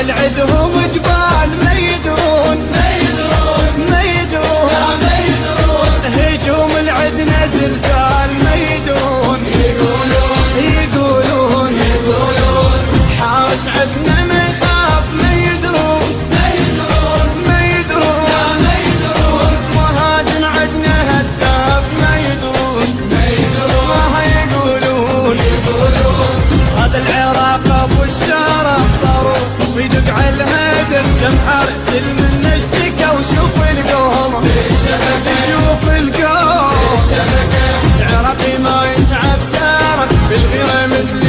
العدهم جبال ما يدرون هجوم العدنا زلزال ما يدرون يقولون حارس عدنا ما يخاف ما يدرون مهاجم عدنا هداف ما يدرون يقولون هذا العراق ابو الشارع صاروخ ويدق على الهدف جمهر سلم اشتكى وشوف القوم العراقي ما يتعب دارك بالغيرة مثل